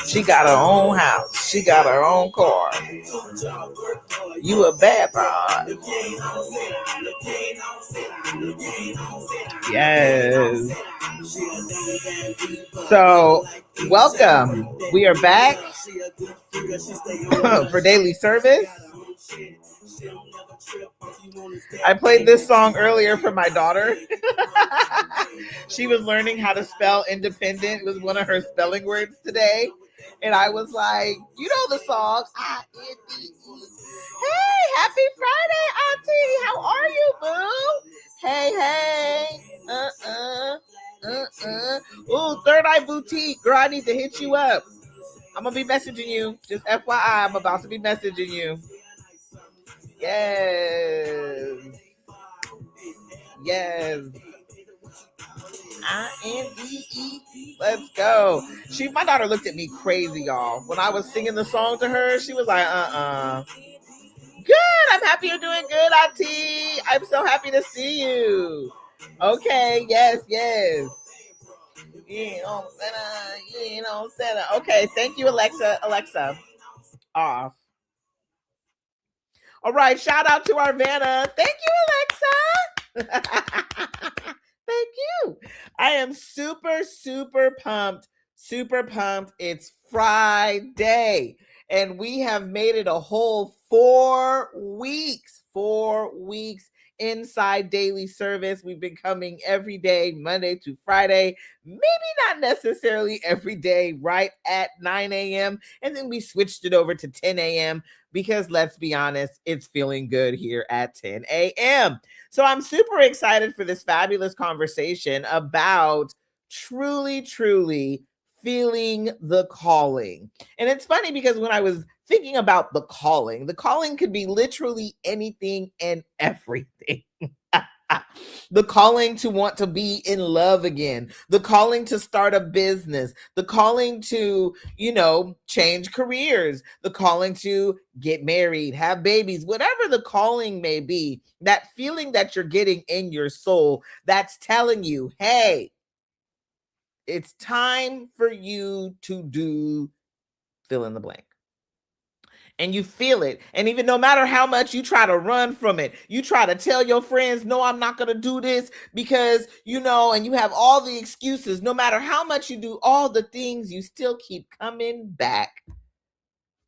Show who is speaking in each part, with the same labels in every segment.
Speaker 1: She got her own house. She got her own car. You a bad boy. Yes. So, welcome. We are back for daily service. I played this song earlier for my daughter. She was learning how to spell independent. It was one of her spelling words today. And I was like, you know the song. Hey, happy Friday, Auntie. How are you, boo? Hey. Ooh, Third Eye Boutique. Girl, I need to hit you up. I'm going to be messaging you. Just FYI, I'm about to be messaging you. Yes. INDE. Let's go. My daughter looked at me crazy, y'all. When I was singing the song to her, she was like, Good. I'm happy you're doing good, Auntie. I'm so happy to see you. Okay. Yes. Okay. Thank you, Alexa. Off. All right. Shout out to our Vanna. Thank you, Alexa. Thank you. I am super pumped. It's Friday. And we have made it a whole 4 weeks. 4 weeks inside daily service. We've been coming every day, Monday to Friday. Maybe not necessarily every day, right at 9 a.m. And then we switched it over to 10 a.m. because let's be honest, it's feeling good here at 10 a.m. So I'm super excited for this fabulous conversation about truly feeling the calling. And it's funny because when I was thinking about the calling could be literally anything and everything. The calling to want to be in love again, the calling to start a business, the calling to, change careers, the calling to get married, have babies, whatever the calling may be, that feeling that you're getting in your soul that's telling you, hey, it's time for you to do fill in the blank. And you feel it. And even no matter how much you try to run from it, you try to tell your friends, no, I'm not going to do this because, and you have all the excuses. No matter how much you do all the things, you still keep coming back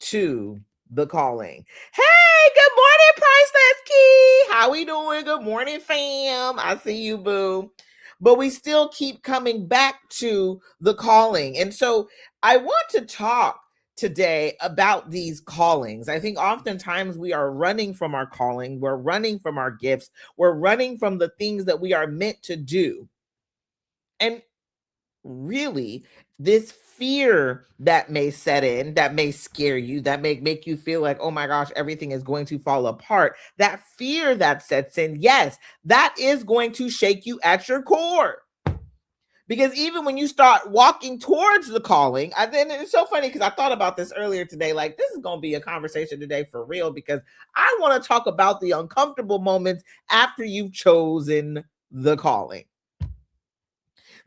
Speaker 1: to the calling. Hey, good morning, Priceless Key. How we doing? Good morning, fam. I see you, boo. But we still keep coming back to the calling. And so I want to talk today about these callings. I think oftentimes we are running from our calling. We're running from our gifts. We're running from the things that we are meant to do. And really, this fear that may set in, that may scare you, that may make you feel like, oh my gosh, everything is going to fall apart. That fear that sets in, yes, that is going to shake you at your core. Because even when you start walking towards the calling, then it's so funny because I thought about this earlier today. Like, this is going to be a conversation today for real, because I want to talk about the uncomfortable moments after you've chosen the calling.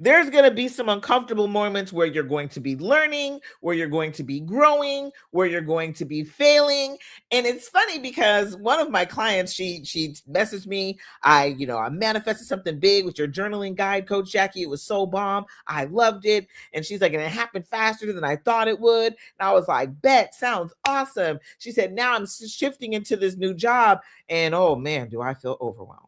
Speaker 1: There's going to be some uncomfortable moments where you're going to be learning, where you're going to be growing, where you're going to be failing. And it's funny because one of my clients, she messaged me. I manifested something big with your journaling guide, Coach Jackie. It was so bomb. I loved it. And she's like, and it happened faster than I thought it would. And I was like, bet, sounds awesome. She said, now I'm shifting into this new job. And oh man, do I feel overwhelmed.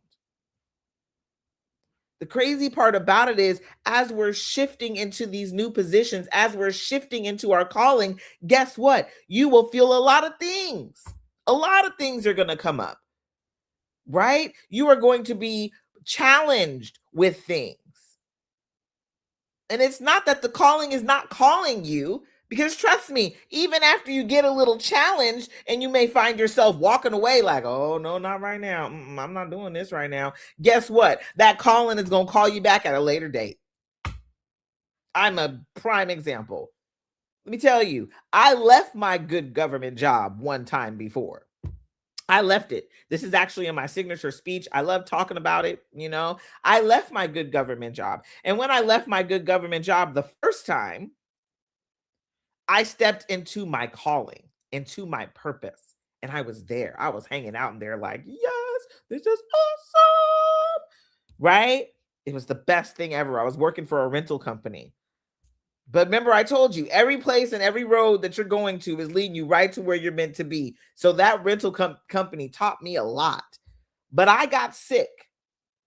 Speaker 1: The crazy part about it is, as we're shifting into these new positions, as we're shifting into our calling, guess what? You will feel a lot of things. A lot of things are going to come up, right? You are going to be challenged with things. And it's not that the calling is not calling you, because trust me, even after you get a little challenged and you may find yourself walking away like, oh, no, not right now. I'm not doing this right now. Guess what? That calling is going to call you back at a later date. I'm a prime example. Let me tell you, I left my good government job one time before. I left it. This is actually in my signature speech. I love talking about it. I left my good government job. And when I left my good government job the first time, I stepped into my calling, into my purpose, and I was there. I was hanging out in there like, yes, this is awesome. Right? It was the best thing ever. I was working for a rental company. But remember, I told you every place and every road that you're going to is leading you right to where you're meant to be. So that rental company taught me a lot. But I got sick,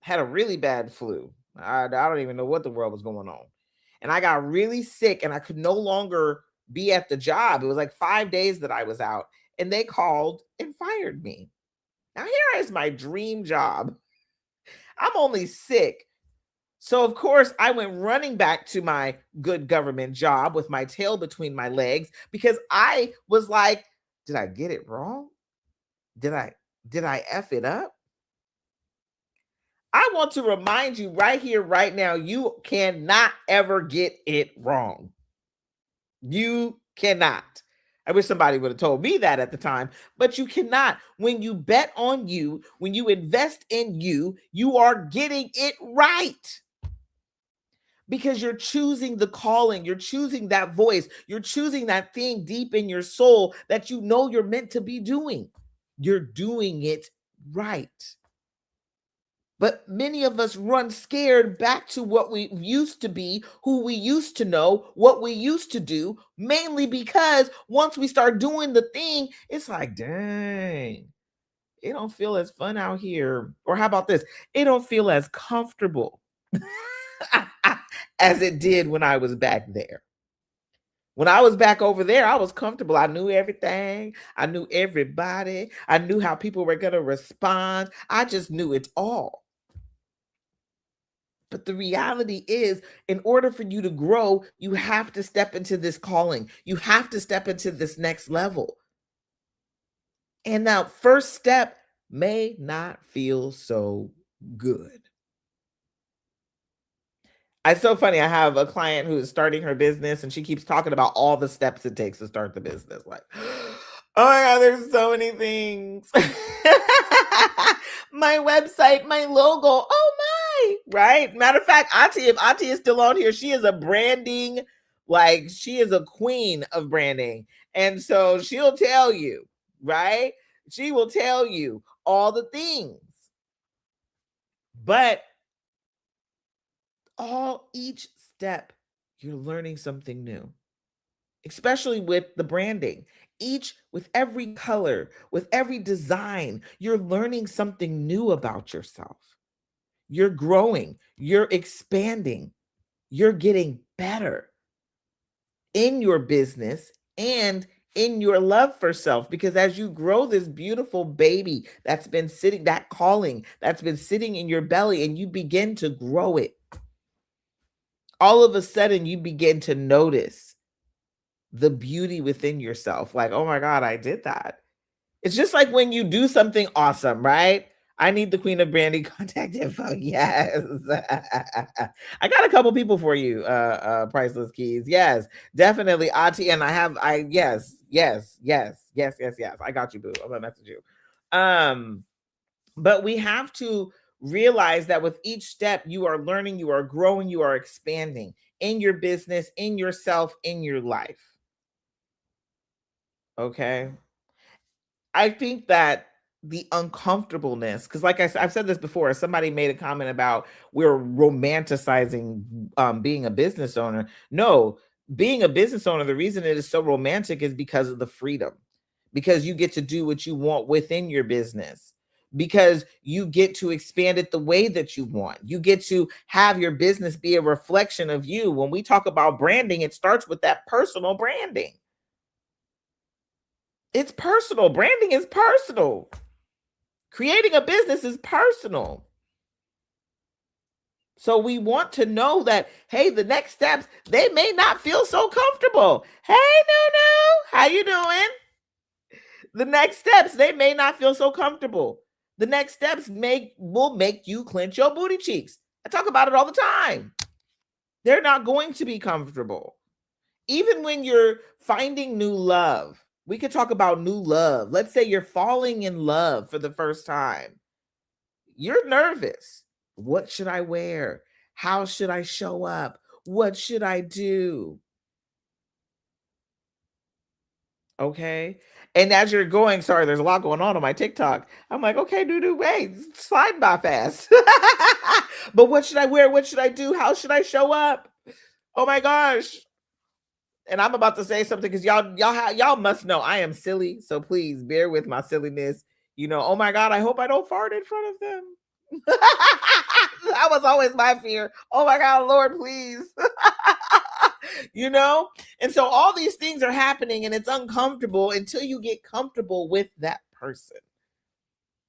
Speaker 1: had a really bad flu. I don't even know what the world was going on. And I got really sick and I could no longer be at the job. It was like 5 days that I was out. And they called and fired me. Now, here is my dream job. I'm only sick. So, of course, I went running back to my good government job with my tail between my legs because I was like, did I get it wrong? Did I F it up? I want to remind you right here, right now, you cannot ever get it wrong. You cannot. I wish somebody would have told me that at the time, but you cannot. When you bet on you, when you invest in you, you are getting it right. Because you're choosing the calling, you're choosing that voice, you're choosing that thing deep in your soul that you know you're meant to be doing. You're doing it right. But many of us run scared back to what we used to be, who we used to know, what we used to do, mainly because once we start doing the thing, it's like, dang, it don't feel as fun out here. Or how about this? It don't feel as comfortable as it did when I was back there. When I was back over there, I was comfortable. I knew everything. I knew everybody. I knew how people were going to respond. I just knew it all. But the reality is, in order for you to grow, you have to step into this calling. You have to step into this next level. And that first step may not feel so good. It's so funny. I have a client who is starting her business and she keeps talking about all the steps it takes to start the business. Like, oh my God, there's so many things. My website, my logo. Oh my, right? Matter of fact, Auntie, if Auntie is still on here, she is a branding, like she is a queen of branding. And so she'll tell you, right? She will tell you all the things. But each step, you're learning something new, especially with the branding. With every color, with every design, you're learning something new about yourself. You're growing, you're expanding, you're getting better in your business and in your love for self. Because as you grow this beautiful baby that's been sitting, that calling that's been sitting in your belly, and you begin to grow it, all of a sudden you begin to notice the beauty within yourself. Like, oh my God, I did that. It's just like when you do something awesome, right? I need the Queen of Branding contact info. Yes. I got a couple people for you, Priceless Keys. Yes, definitely. Auntie, and yes. I got you, boo. I'm gonna message you. But we have to realize that with each step, you are learning, you are growing, you are expanding in your business, in yourself, in your life. Okay. I think that the uncomfortableness, because like I've said this before, somebody made a comment about we're romanticizing being a business owner. No, being a business owner, the reason it is so romantic is because of the freedom, because you get to do what you want within your business, because you get to expand it the way that you want. You get to have your business be a reflection of you. When we talk about branding, it starts with that personal branding. It's personal. Branding is personal. Creating a business is personal. So we want to know that, hey, the next steps, they may not feel so comfortable. Hey, no, how you doing? The next steps, they may not feel so comfortable. The next steps will make you clench your booty cheeks. I talk about it all the time. They're not going to be comfortable. Even when you're finding new love, we could talk about new love. Let's say you're falling in love for the first time. You're nervous. What should I wear? How should I show up? What should I do? Okay. And as you're going, sorry, there's a lot going on my TikTok. I'm like, okay, wait, slide by fast. But what should I wear? What should I do? How should I show up? Oh my gosh. And I'm about to say something because y'all must know I am silly. So please bear with my silliness. Oh my God, I hope I don't fart in front of them. That was always my fear. Oh my God, Lord, please. And so all these things are happening and it's uncomfortable until you get comfortable with that person,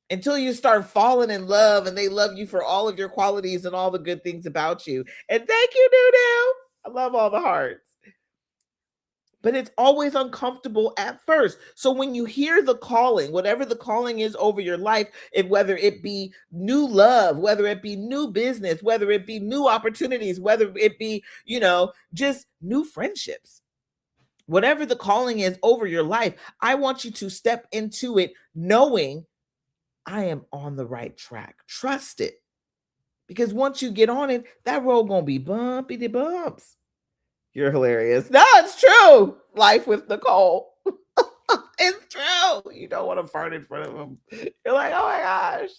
Speaker 1: until you start falling in love and they love you for all of your qualities and all the good things about you. And thank you, Doo. I love all the hearts. But it's always uncomfortable at first. So when you hear the calling, whatever the calling is over your life, whether it be new love, whether it be new business, whether it be new opportunities, whether it be, just new friendships, whatever the calling is over your life, I want you to step into it knowing I am on the right track. Trust it. Because once you get on it, that road gonna be bumpy to bumps. You're hilarious. No, it's true. Life with Nicole. It's true. You don't want to fart in front of them. You're like, oh my gosh.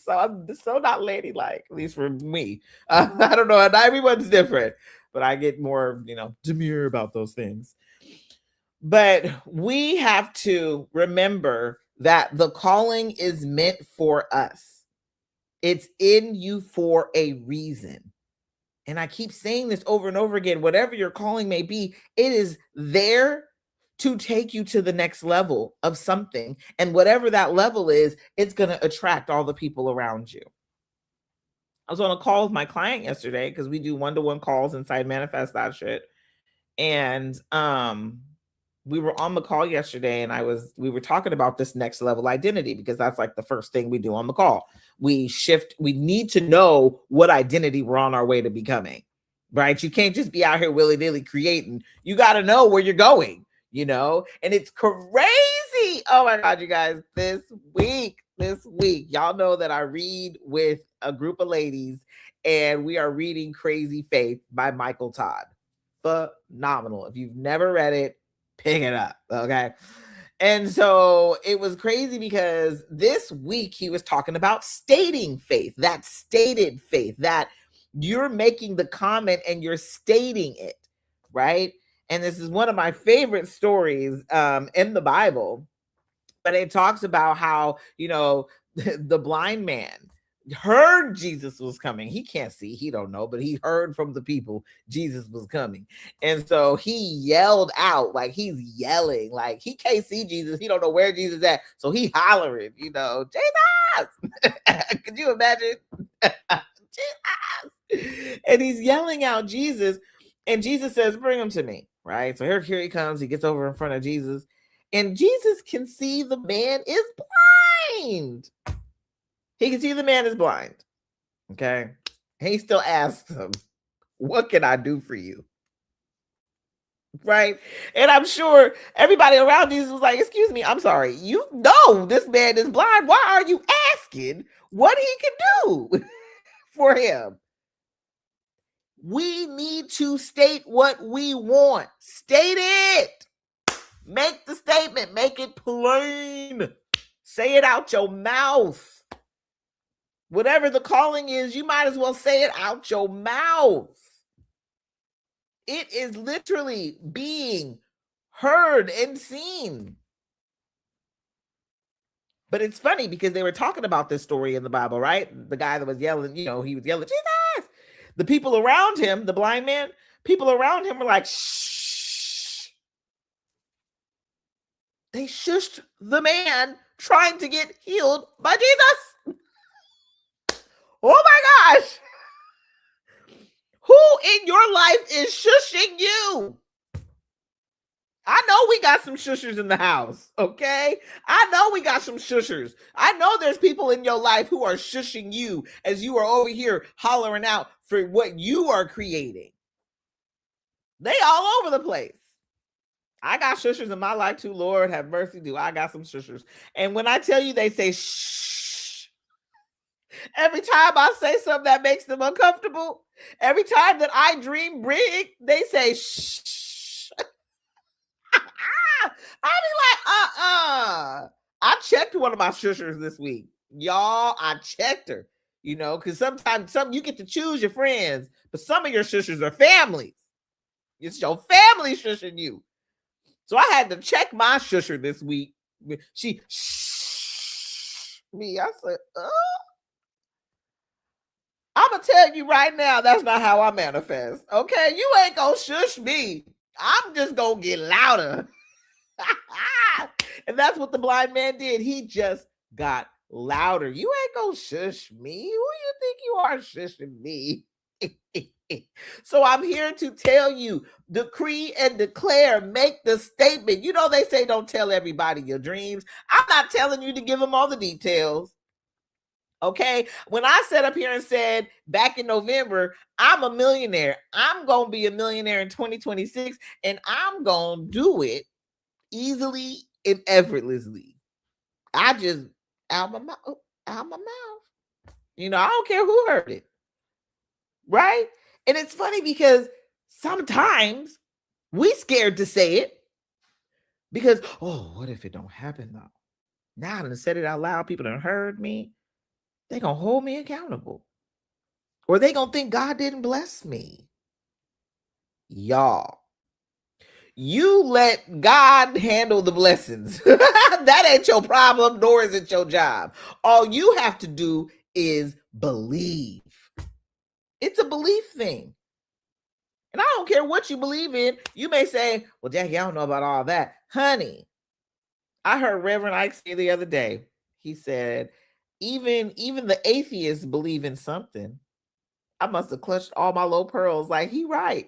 Speaker 1: So I'm so not ladylike, at least for me. I don't know. Not everyone's different, but I get more, demure about those things. But we have to remember that the calling is meant for us. It's in you for a reason. And I keep saying this over and over again, whatever your calling may be, it is there to take you to the next level of something. And whatever that level is, it's going to attract all the people around you. I was on a call with my client yesterday because we do one-to-one calls inside Manifest That Shit. And we were on the call yesterday and we were talking about this next level identity because that's like the first thing we do on the call. We need to know what identity we're on our way to becoming, right? You can't just be out here willy-nilly creating. You got to know where you're going, and it's crazy. Oh my God, you guys, this week, y'all know that I read with a group of ladies and we are reading Crazy Faith by Michael Todd. Phenomenal. If you've never read it, pick it up. Okay. And so it was crazy because this week he was talking about stating faith, that stated faith, that you're making the comment and you're stating it, right? And this is one of my favorite stories in the Bible, but it talks about how, the blind man heard Jesus was coming. He can't see, he don't know, but he heard from the people Jesus was coming. And so he yelled out, like he's yelling, like he can't see Jesus. He don't know where Jesus at. So he hollering, Jesus. Could you imagine? Jesus. And he's yelling out Jesus. And Jesus says, bring him to me. Right. So here he comes. He gets over in front of Jesus. And Jesus can see the man is blind. He can see the man is blind. Okay. And he still asks him, what can I do for you? Right. And I'm sure everybody around Jesus was like, excuse me, I'm sorry. You know this man is blind. Why are you asking what he can do for him? We need to state what we want. State it. Make the statement. Make it plain. Say it out your mouth. Whatever the calling is, you might as well say it out your mouth. It is literally being heard and seen. But it's funny because they were talking about this story in the Bible, right? The guy that was yelling, he was yelling, Jesus! The people around him, the blind man, people around him were like, shh. They shushed the man trying to get healed by Jesus. Oh my gosh. Who in your life is shushing you? I know we got some shushers in the house, okay? I know we got some shushers. I know there's people in your life who are shushing you as you are over here hollering out for what you are creating. They all over the place. I got shushers in my life too. Lord have mercy, do I got some shushers. And when I tell you they say shh, every time I say something that makes them uncomfortable, every time that I dream big, they say shh. I be I checked one of my shushers this week. Y'all, I checked her, because sometimes you get to choose your friends, but some of your shushers are families. It's your family shushing you. So I had to check my shusher this week. She me. I said, I'm going to tell you right now, that's not how I manifest. Okay? You ain't going to shush me. I'm just going to get louder. And that's what the blind man did. He just got louder. You ain't going to shush me. Who you think you are shushing me? So I'm here to tell you, decree and declare, make the statement. They say don't tell everybody your dreams. I'm not telling you to give them all the details. Okay. When I sat up here and said back in November, I'm a millionaire. I'm going to be a millionaire in 2026 and I'm going to do it easily and effortlessly. I just out my mouth. I don't care who heard it. Right? And it's funny because sometimes we scared to say it because, what if it don't happen though? Now that I said it out loud, people done heard me. They gonna hold me accountable. Or they gonna think God didn't bless me. Y'all, you let God handle the blessings. That ain't your problem, nor is it your job. All you have to do is believe. It's a belief thing. And I don't care what you believe in. You may say, well, Jackie, I don't know about all that. Honey, I heard Reverend Ike say the other day, he said, even the atheists believe in something. I must have clutched all my low pearls. Like, he right.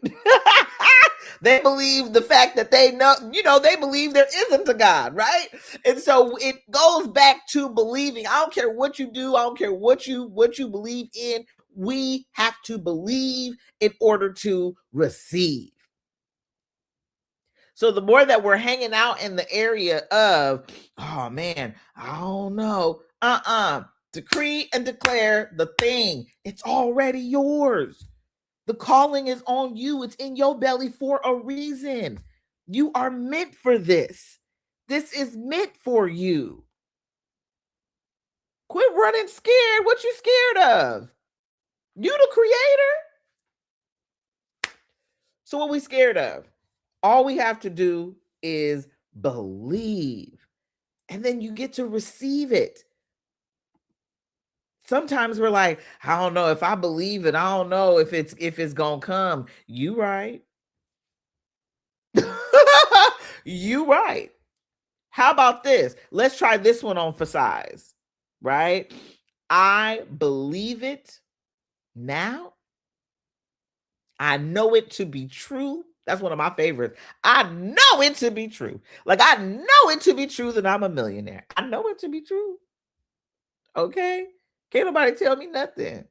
Speaker 1: They believe the fact that they know, they believe there isn't a God, right? And so it goes back to believing. I don't care what you do. I don't care what you believe in. We have to believe in order to receive. So the more that we're hanging out in the area of, oh man, I don't know. Decree and declare the thing. It's already yours. The calling is on you. It's in your belly for a reason. You are meant for this. This is meant for you. Quit running scared. What you scared of? You the creator. So what we scared of? All we have to do is believe. And then you get to receive it. Sometimes we're like, I don't know if I believe it. I don't know if it's gonna come. You right. You right. How about this? Let's try this one on for size. Right? I believe it now. I know it to be true. That's one of my favorites. I know it to be true. Like, I know it to be true that I'm a millionaire. I know it to be true. Okay? Can't nobody tell me nothing.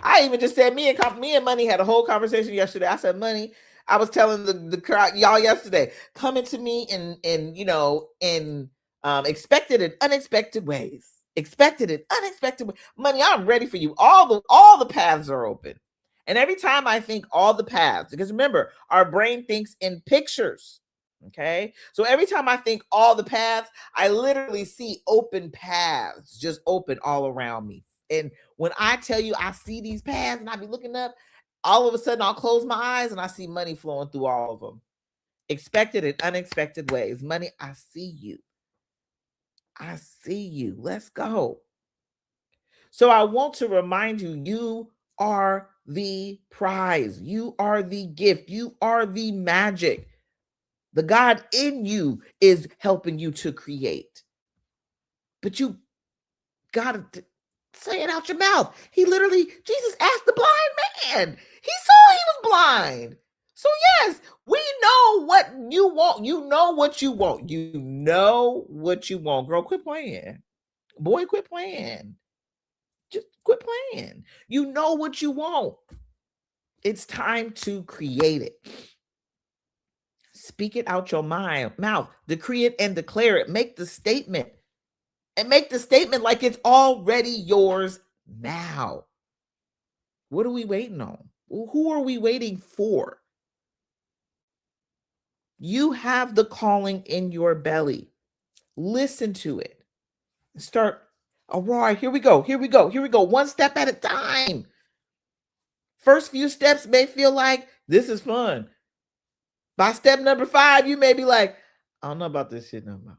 Speaker 1: I even just said me and Money had a whole conversation yesterday. I said, Money, I was telling the crowd, y'all yesterday, coming to me in expected and unexpected ways. Expected and unexpected ways. Money, I'm ready for you. All the paths are open. And every time I think all the paths, because remember, our brain thinks in pictures. Okay. So every time I think all the paths, I literally see open paths just open all around me. And when I tell you I see these paths and I be looking up, all of a sudden I'll close my eyes and I see money flowing through all of them. Expected and unexpected ways. Money, I see you. I see you. Let's go. So I want to remind you, you are the prize. You are the gift. You are the magic. The God in you is helping you to create. But you got to say it out your mouth. Jesus asked the blind man. He saw he was blind. So yes, we know what you want. You know what you want. You know what you want. Girl, quit playing. Boy, quit playing. Just quit playing. You know what you want. It's time to create it. Speak it out your mouth. Decree it and declare it. Make the statement. And make the statement like it's already yours now. What are we waiting on? Who are we waiting for? You have the calling in your belly. Listen to it. Start, all right, here we go. Here we go. Here we go. One step at a time. First few steps may feel like this is fun. By step number 5, you may be like, I don't know about this shit no more.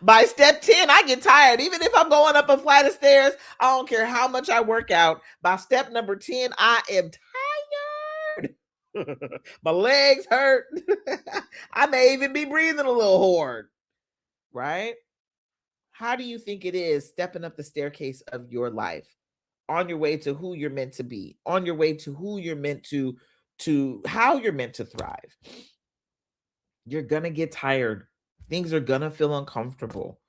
Speaker 1: By step 10, I get tired. Even if I'm going up a flight of stairs, I don't care how much I work out. By step number 10, I am tired. My legs hurt. I may even be breathing a little hard, right? How do you think it is stepping up the staircase of your life on your way to who you're meant to be, on your way to who you're meant to how you're meant to thrive? You're going to get tired. Things are going to feel uncomfortable.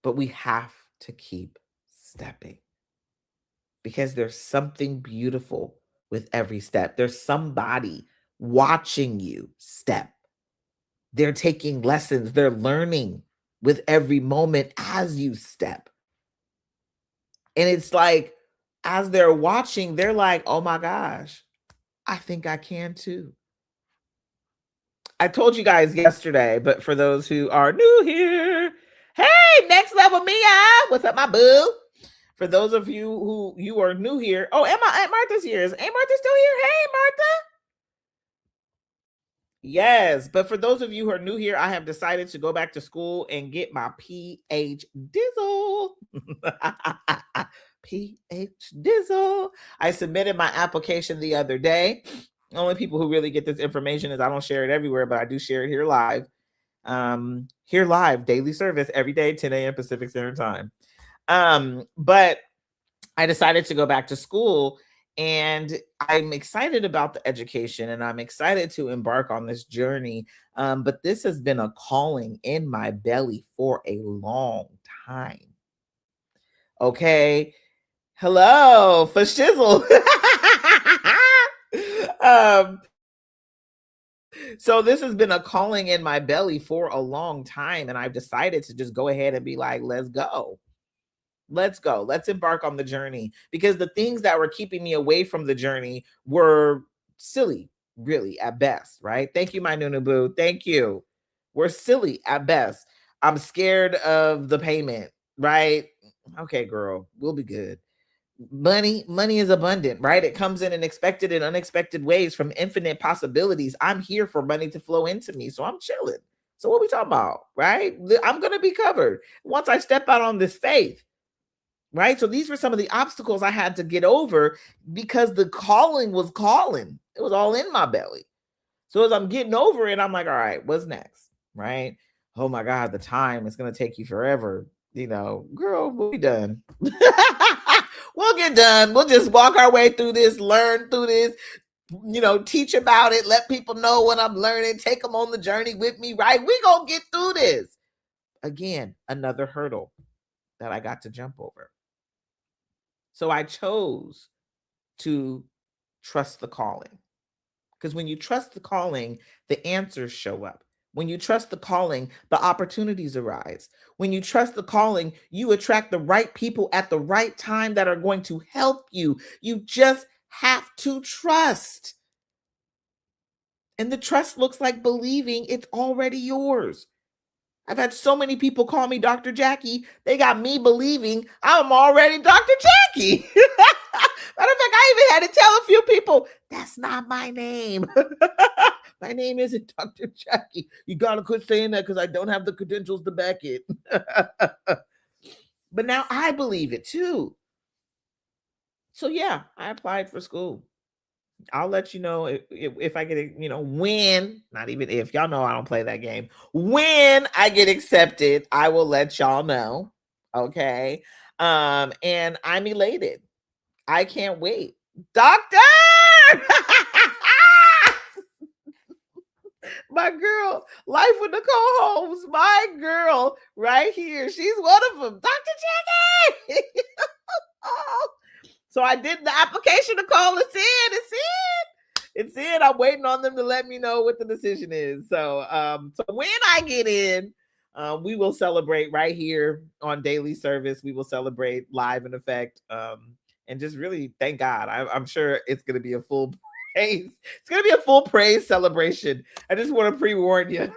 Speaker 1: But we have to keep stepping because there's something beautiful with every step. There's somebody watching you step. They're taking lessons. They're learning with every moment as you step. And it's like, as they're watching, they're like, oh my gosh, I think I can too. I told you guys yesterday, but for those who are new here, hey, Next Level Mia, what's up, my boo? For those of you who you are new here, oh, Aunt Martha's here. Is Aunt Martha still here? Hey, Martha. Yes, but for those of you who are new here, I have decided to go back to school and get my PH Dizzle. PH Dizzle. I submitted my application the other day. Only people who really get this information is I don't share it everywhere, but I do share it here live. Here live, daily service every day, 10 a.m. Pacific Standard Time. But I decided to go back to school, and I'm excited about the education, and I'm excited to embark on this journey. But this has been a calling in my belly for a long time. Okay. Hello, for shizzle. So this has been a calling in my belly for a long time, and I've decided to just go ahead and be like, let's go. Let's go. Let's embark on the journey, because the things that were keeping me away from the journey were silly, really, at best, right? Thank you, my Nunu Boo. Thank you. We're silly at best. I'm scared of the payment, right? Okay, girl, we'll be good. Money is abundant, right? It comes in expected and unexpected ways from infinite possibilities. I'm here for money to flow into me, so I'm chilling. So what we talking about, right? I'm going to be covered once I step out on this faith, right? So these were some of the obstacles I had to get over because the calling was calling. It was all in my belly. So as I'm getting over it, I'm like, all right, what's next, right? Oh my God, the time is going to take you forever. You know, girl, we'll be done. We'll get done. We'll just walk our way through this, learn through this, you know, teach about it, let people know what I'm learning, take them on the journey with me, right? We gonna get through this. Again, another hurdle that I got to jump over. So I chose to trust the calling. Because when you trust the calling, the answers show up. When you trust the calling, the opportunities arise. When you trust the calling, you attract the right people at the right time that are going to help you. You just have to trust. And the trust looks like believing it's already yours. I've had so many people call me Dr. Jackie. They got me believing I'm already Dr. Jackie. Matter of fact, I even had to tell a few people, that's not my name. My name isn't Dr. Jackie. You got to quit saying that because I don't have the credentials to back it. But now I believe it too. So yeah, I applied for school. I'll let you know if I get it, you know, when, not even if, y'all know I don't play that game. When I get accepted, I will let y'all know. Okay. And I'm elated. I can't wait. Doctor! My girl, Life with Nicole Holmes, my girl right here. She's one of them. Dr. Jackie! Oh. So I did the application, Nicole. It's in. It's in. I'm waiting on them to let me know what the decision is. So when I get in, we will celebrate right here on Daily Service. We will celebrate live in effect, and just really thank God. I'm sure it's going to be a full praise. It's going to be a full praise celebration. I just want to pre-warn you.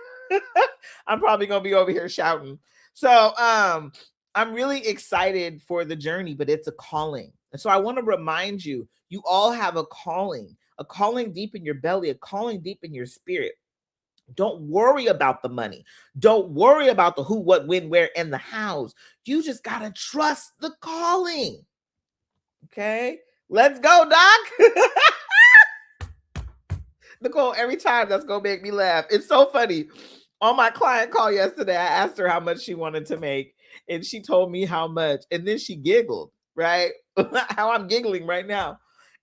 Speaker 1: I'm probably going to be over here shouting. So, I'm really excited for the journey, but it's a calling. And so I want to remind you, you all have a calling deep in your belly, a calling deep in your spirit. Don't worry about the money. Don't worry about the who, what, when, where, and the hows. You just got to trust the calling. Okay? Let's go, Doc. Nicole, every time that's going to make me laugh. It's so funny. On my client call yesterday, I asked her how much she wanted to make, and she told me how much. And then she giggled, right? How I'm giggling right now.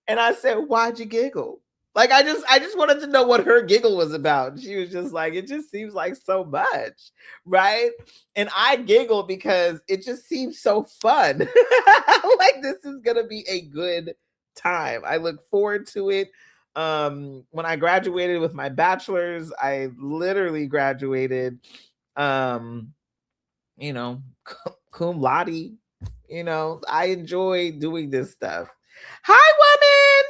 Speaker 1: And I said, why'd you giggle? Like, I just wanted to know what her giggle was about. She was just like, it just seems like so much, right? And I giggled because it just seems so fun. Like, this is gonna be a good time. I look forward to it. When I graduated with my bachelor's, I literally graduated, cum laude. I enjoy doing this stuff. Hi, woman.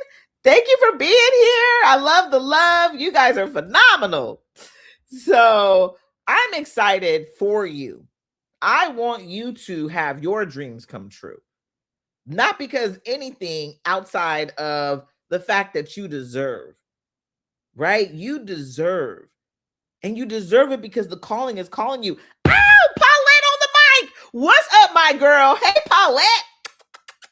Speaker 1: Thank you for being here. I love the love. You guys are phenomenal. So I'm excited for you. I want you to have your dreams come true. Not because anything outside of the fact that you deserve, right? You deserve. And you deserve it because the calling is calling you. Ow, Paulette on the mic. What's up, my girl? Hey, Paulette.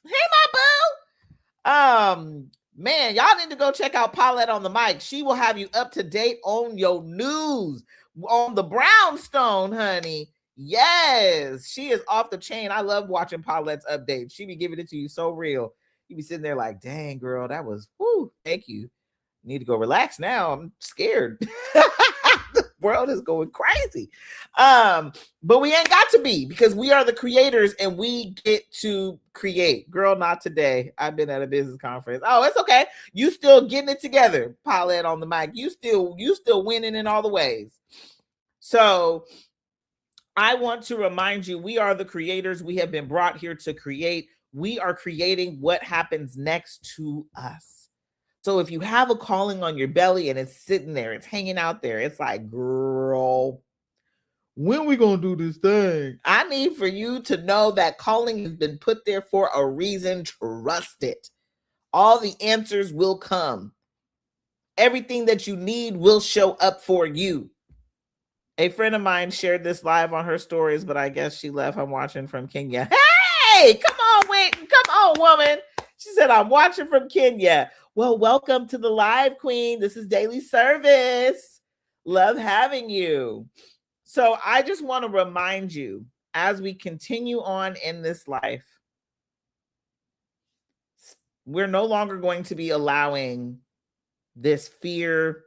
Speaker 1: Hey, my boo. Man, y'all need to go check out Paulette on the mic. She will have you up to date on your news, on the brownstone, honey. Yes, she is off the chain. I love watching Paulette's updates. She be giving it to you so real. You be sitting there like, dang, girl, that was, whoo, thank you. Need to go relax now. I'm scared. The world is going crazy. But we ain't got to be, because we are the creators and we get to create. Girl, not today. I've been at a business conference. Oh, it's okay. You still getting it together, Paulette on the mic. You still winning in all the ways. So I want to remind you, we are the creators. We have been brought here to create. We are creating what happens next to us. So if you have a calling on your belly and it's sitting there, it's hanging out there, it's like, girl, when we gonna do this thing? I need for you to know that calling has been put there for a reason. Trust it. All the answers will come. Everything that you need will show up for you. A friend of mine shared this live on her stories, but I guess she left. I'm watching from Kenya. Hey, come on, woman. She said, I'm watching from Kenya. Well, welcome to the live, queen. This is daily service. Love having you. So I just want to remind you, as we continue on in this life, we're no longer going to be allowing this fear,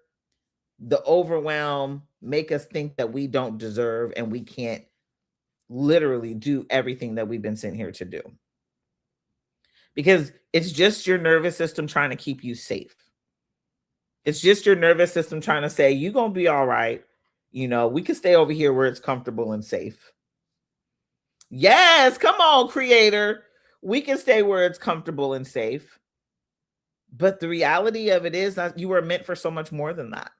Speaker 1: the overwhelm, make us think that we don't deserve and we can't literally do everything that we've been sent here to do. Because it's just your nervous system trying to keep you safe. It's just your nervous system trying to say, you're going to be all right. We can stay over here where it's comfortable and safe. Yes, come on, creator. We can stay where it's comfortable and safe. But the reality of it is that you were meant for so much more than that.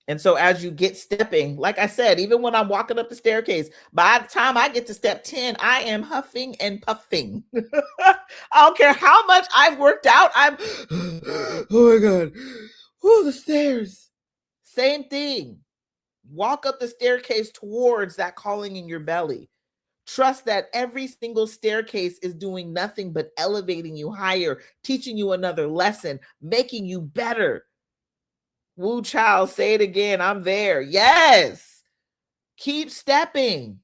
Speaker 1: And so as you get stepping, like I said, even when I'm walking up the staircase, by the time I get to step 10, I am huffing and puffing. I don't care how much I've worked out. Oh my God. Oh, the stairs. Same thing. Walk up the staircase towards that calling in your belly. Trust that every single staircase is doing nothing but elevating you higher, teaching you another lesson, making you better. Woo child, say it again. I'm there. Yes. Keep stepping.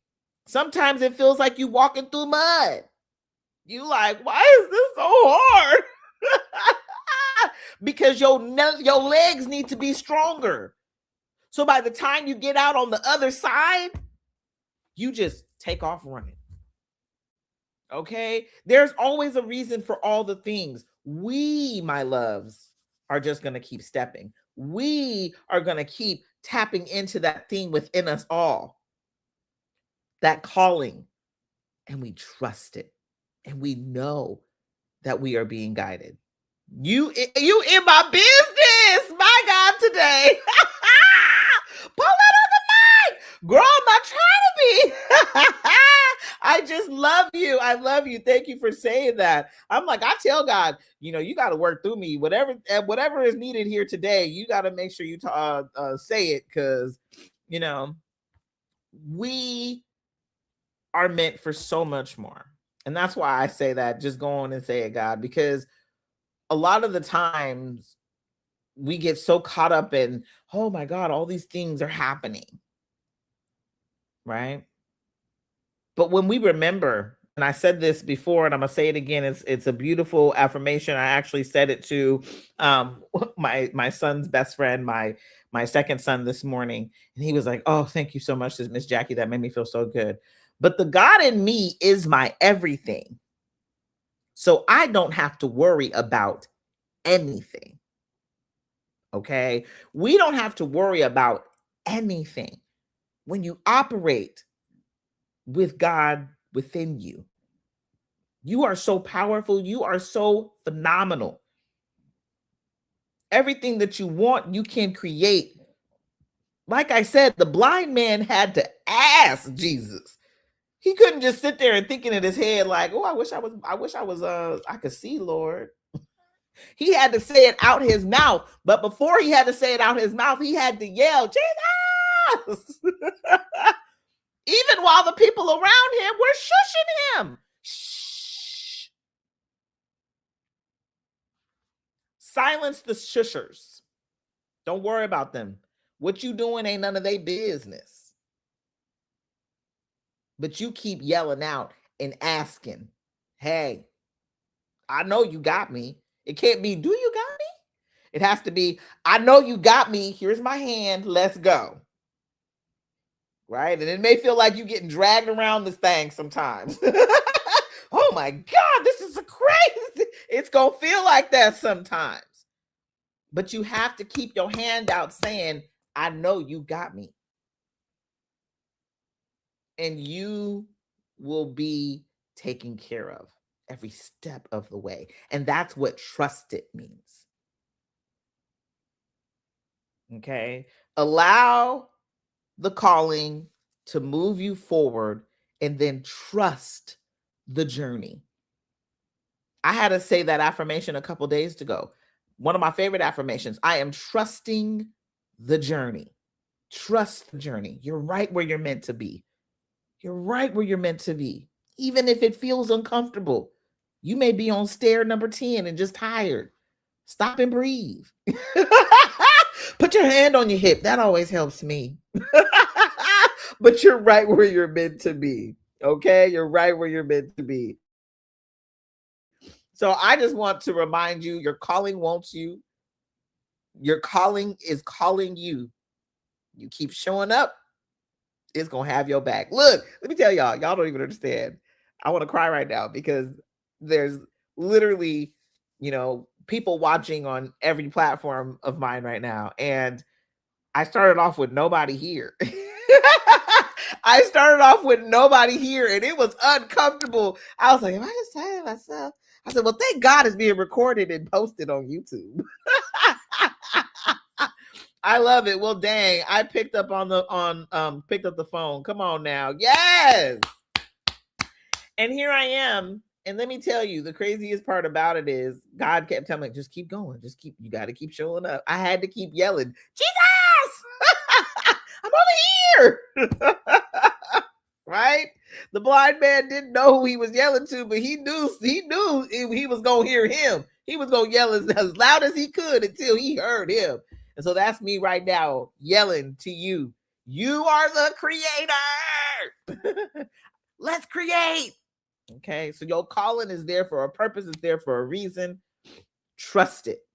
Speaker 1: Sometimes it feels like you walking through mud. You like, why is this so hard? Because your legs need to be stronger. So by the time you get out on the other side, you just take off running. Okay? There's always a reason for all the things. We, my loves, are just going to keep stepping. We are going to keep tapping into that thing within us all, that calling, and we trust it. And we know that we are being guided. You in my business, my God, today. Pull it on the mic. Girl, I'm not trying to be. I just love you. I love you. Thank you for saying that. I'm like, I tell God, you got to work through me. Whatever is needed here today, you got to make sure you say it, because, we are meant for so much more. And that's why I say that. Just go on and say it, God, because a lot of the times we get so caught up in, oh my God, all these things are happening. Right? But when we remember, and I said this before and I'm gonna say it again, it's a beautiful affirmation. I actually said it to my son's best friend, my second son, this morning, and he was like, oh, thank you so much, Miss Jackie. That made me feel so good. But the God in me is my everything. So I don't have to worry about anything. Okay? We don't have to worry about anything when you operate with God within you. You are so powerful. You are so phenomenal. Everything that you want, you can create. Like I said, the blind man had to ask Jesus. He couldn't just sit there and thinking in his head like, oh, I wish I could see, Lord. He had to say it out his mouth. But before he had to say it out his mouth, he had to yell, Jesus! Even while the people around him were shushing him. Shh. Silence the shushers. Don't worry about them. What you doing ain't none of their business. But you keep yelling out and asking, hey, I know you got me. It can't be, do you got me? It has to be, I know you got me. Here's my hand. Let's go. Right? And it may feel like you're getting dragged around this thing sometimes. Oh my God, this is crazy. It's going to feel like that sometimes. But you have to keep your hand out saying, I know you got me. And you will be taken care of every step of the way. And that's what trusted means. Okay? Allow the calling to move you forward and then trust the journey. I had to say that affirmation a couple days ago. One of my favorite affirmations. I am trusting the journey. Trust the journey. You're right where you're meant to be. You're right where you're meant to be. Even if it feels uncomfortable. You may be on stair number 10 and just tired. Stop and breathe. Put your hand on your hip. That always helps me. But you're right where you're meant to be. Okay? You're right where you're meant to be. So I just want to remind you, your calling wants you. Your calling is calling you. You keep showing up, it's going to have your back. Look, let me tell y'all don't even understand. I want to cry right now because there's literally, people watching on every platform of mine right now. And I started off with nobody here. I started off with nobody here and it was uncomfortable. I was like, am I just saying myself? I said, well, thank God it's being recorded and posted on YouTube. I love it. Well, dang, I picked up picked up the phone. Come on now. Yes. And here I am. And let me tell you, the craziest part about it is God kept telling me, just keep going. You got to keep showing up. I had to keep yelling, Jesus, I'm over here. Right? The blind man didn't know who he was yelling to, but he knew he was going to hear him. He was going to yell as loud as he could until he heard him. And so that's me right now yelling to you. You are the creator. Let's create. Okay. So your calling is there for a purpose. It's there for a reason. Trust it.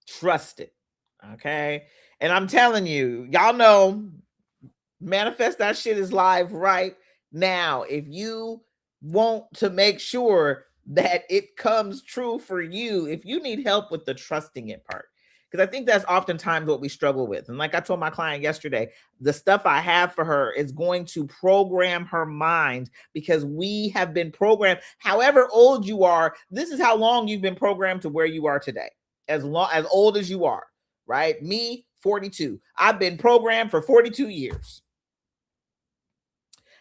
Speaker 1: Trust it. Okay. And I'm telling you, y'all know, Manifest That Shit is live right now. If you want to make sure that it comes true for you, if you need help with the trusting it part, Because I think that's oftentimes what we struggle with. And like I told my client yesterday, the stuff I have for her is going to program her mind, because we have been programmed. However old you are, this is how long you've been programmed to where you are today. As old as you are, right? Me, 42. I've been programmed for 42 years.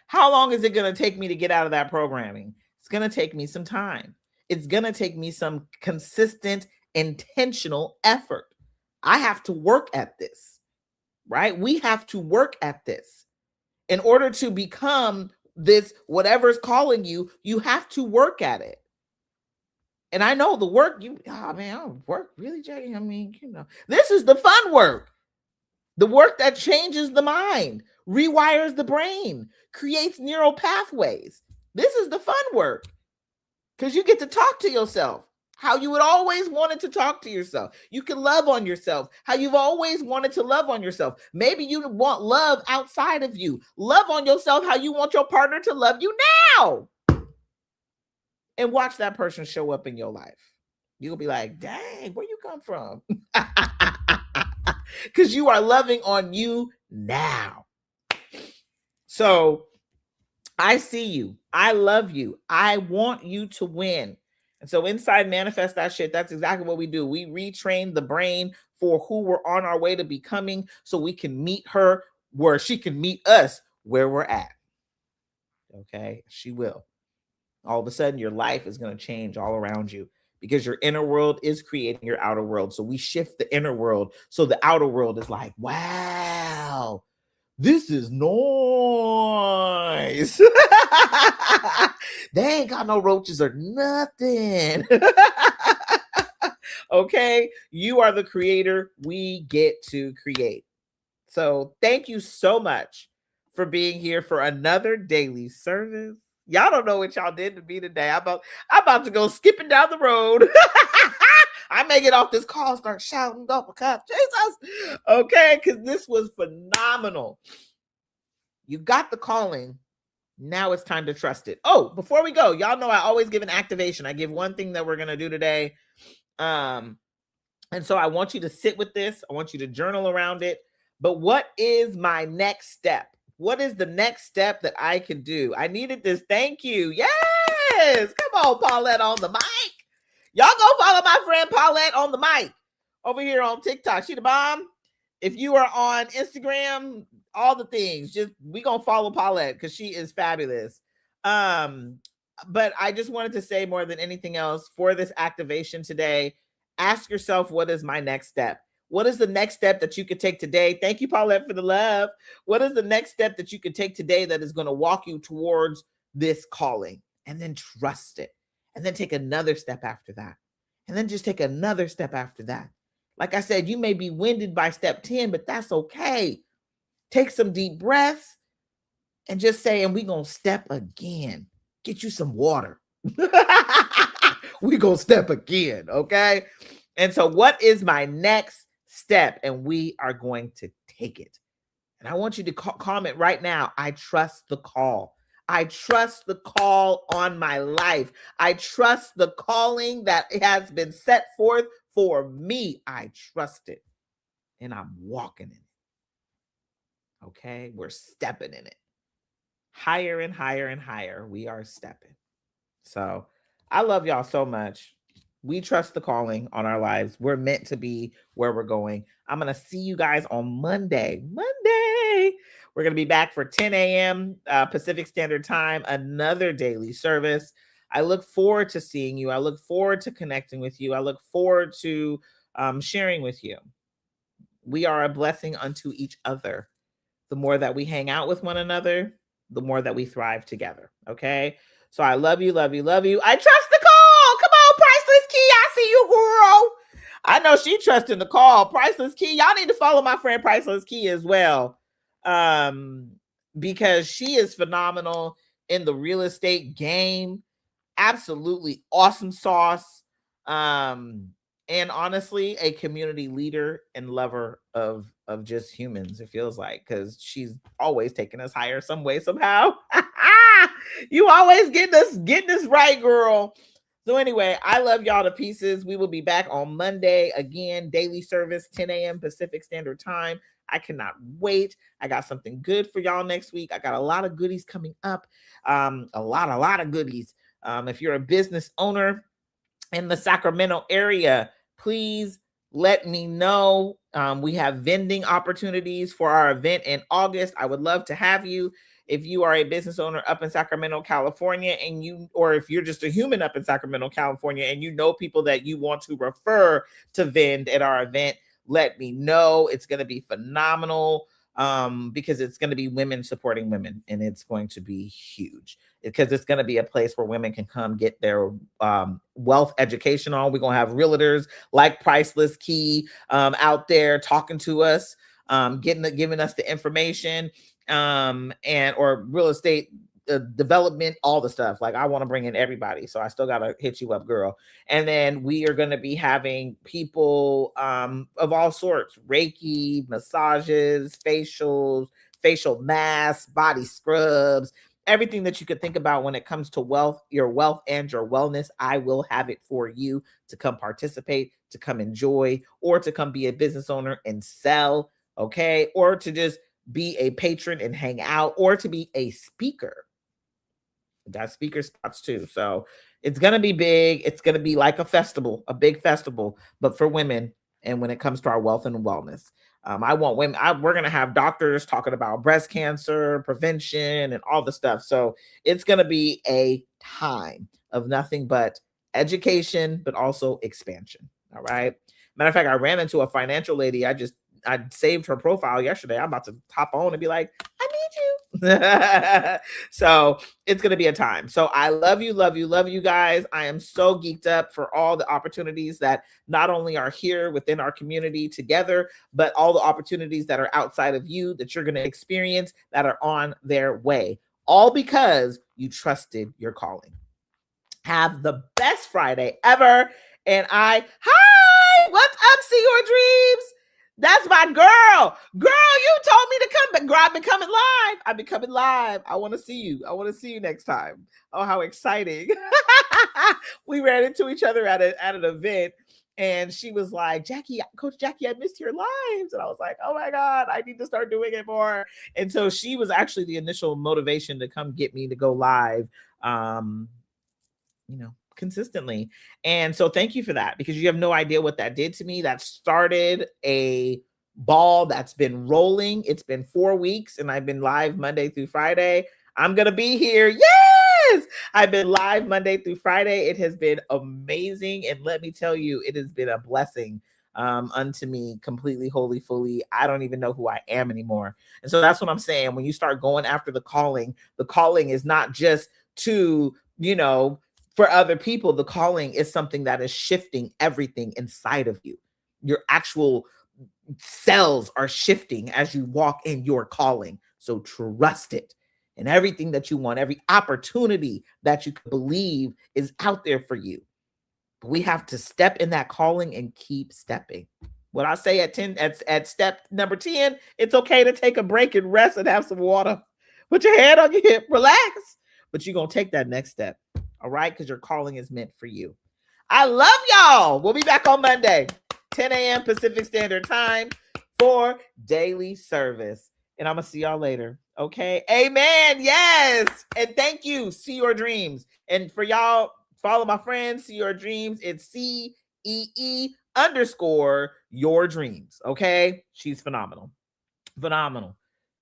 Speaker 1: How long is it going to take me to get out of that programming? It's going to take me some time. It's going to take me some consistent, intentional effort. I have to work at this, right? We have to work at this. In order to become this, whatever's calling you, you have to work at it. And I know the work I don't work really, Jay. I mean, this is the fun work. The work that changes the mind, rewires the brain, creates neural pathways. This is the fun work, because you get to talk to yourself how you would always wanted to talk to yourself. You can love on yourself how you've always wanted to love on yourself. Maybe you want love outside of you. Love on yourself how you want your partner to love you now. And watch that person show up in your life. You'll be like, dang, where you come from? Because you are loving on you now. So I see you. I love you. I want you to win. And so inside Manifest That Shit, that's exactly what we do. We retrain the brain for who we're on our way to becoming, so we can meet her where she can meet us where we're at. Okay? She will. All of a sudden, your life is going to change all around you, because your inner world is creating your outer world. So we shift the inner world, so the outer world is like, wow, this is nice. They ain't got no roaches or nothing. Okay? You are the creator. We get to create. So thank you so much for being here for another daily service. Y'all don't know what y'all did to me today. I'm about to go skipping down the road. I may get off this call and start shouting uppercut. Jesus. Okay, because this was phenomenal. You got the calling. Now it's time to trust it. Oh, before we go, y'all know I always give an activation. I give one thing that we're going to do today. And so I want you to sit with this. I want you to journal around it. But what is my next step? What is the next step that I can do? I needed this. Thank you. Yes. Come on, Paulette on the mic. Y'all go follow my friend Paulette on the mic over here on TikTok. She the bomb. If you are on Instagram, all the things, we gonna follow Paulette because she is fabulous. But I just wanted to say, more than anything else, for this activation today, ask yourself, what is my next step? What is the next step that you could take today? Thank you, Paulette, for the love. What is the next step that you could take today that is going to walk you towards this calling? And then trust it. And then take another step after that. And then just take another step after that. Like I said, you may be winded by step 10, but that's okay. Take some deep breaths and just say, and we're going to step again. Get you some water. We're going to step again, okay? And so what is my next step? And we are going to take it. And I want you to comment right now. I trust the call. I trust the call on my life. I trust the calling that has been set forth for me. I trust it. And I'm walking in it. Okay? We're stepping in it. Higher and higher and higher. We are stepping. So I love y'all so much. We trust the calling on our lives. We're meant to be where we're going. I'm going to see you guys on Monday. We're going to be back for 10 a.m. Pacific Standard Time, another daily service. I look forward to seeing you. I look forward to connecting with you. I look forward to sharing with you. We are a blessing unto each other. The more that we hang out with one another, the more that we thrive together. Okay? So I love you, love you, love you. I trust the call. Come on, Priceless Key. I see you, girl. I know she trusting the call. Priceless Key. Y'all need to follow my friend Priceless Key as well. Because she is phenomenal in the real estate game. Absolutely awesome sauce. And honestly, a community leader and lover of just humans, it feels like, because she's always taking us higher some way, somehow. You always getting us right, girl. So anyway, I love y'all to pieces. We will be back on Monday again, daily service, 10 a.m. Pacific Standard Time. I cannot wait. I got something good for y'all next week. I got a lot of goodies coming up. A lot of goodies. If you're a business owner in the Sacramento area, please let me know. We have vending opportunities for our event in August. I would love to have you. If you are a business owner up in Sacramento, California, or if you're just a human up in Sacramento, California, and you know people that you want to refer to vend at our event, let me know. It's going to be phenomenal because it's going to be women supporting women, and it's going to be huge because it's going to be a place where women can come get their wealth education on. We're going to have realtors like Priceless Key out there talking to us, giving us the information, and or real estate development, all the stuff. Like, I want to bring in everybody, so I still gotta hit you up, girl. And then we are going to be having people of all sorts: Reiki, massages, facials, facial masks, body scrubs, everything that you could think about when it comes to wealth, your wealth and your wellness. I will have it for you to come participate, to come enjoy, or to come be a business owner and sell, okay? Or to just be a patron and hang out, or to be a speaker. Got speaker spots too. So it's going to be big. It's going to be like a festival, a big festival, but for women. And when it comes to our wealth and wellness, I want women. We're going to have doctors talking about breast cancer prevention and all the stuff. So it's going to be a time of nothing but education, but also expansion. All right. Matter of fact, I ran into a financial lady. I saved her profile yesterday. I'm about to hop on and be like, I need you. So it's going to be a time. So I love you, love you, love you guys. I am so geeked up for all the opportunities that not only are here within our community together, but all the opportunities that are outside of you that you're going to experience that are on their way. All because you trusted your calling. Have the best Friday ever. And hi, what's up, See Your Dreams? That's my girl. Girl, you told me to come, but girl, I've been coming live. I want to see you. I want to see you next time. Oh, how exciting. We ran into each other at an event, and she was like, Coach Jackie, I missed your lives. And I was like, oh my God, I need to start doing it more. And so she was actually the initial motivation to come get me to go live, consistently. And so thank you for that, because you have no idea what that did to me. That started a ball that's been rolling. It's been 4 weeks and I've been live Monday through Friday. I'm going to be here. Yes. I've been live Monday through Friday. It has been amazing. And let me tell you, it has been a blessing unto me, completely, wholly, fully. I don't even know who I am anymore. And so that's what I'm saying. When you start going after the calling is not just to, for other people. The calling is something that is shifting everything inside of you. Your actual cells are shifting as you walk in your calling. So trust it. And everything that you want, every opportunity that you believe is out there for you. But we have to step in that calling and keep stepping. What I say at step number 10, it's okay to take a break and rest and have some water. Put your hand on your hip, relax. But you're going to take that next step. All right, because your calling is meant for you. I love y'all. We'll be back on Monday, 10 a.m. Pacific Standard Time for daily service. And I'm going to see y'all later. Okay. Amen. Yes. And thank you. See Your Dreams. And for y'all, follow my friends, See Your Dreams. It's CEE_your dreams. Okay. She's phenomenal. Phenomenal.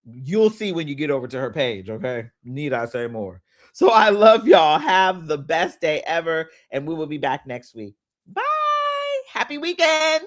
Speaker 1: You'll see when you get over to her page. Okay. Need I say more? So I love y'all. Have the best day ever. And we will be back next week. Bye. Happy weekend.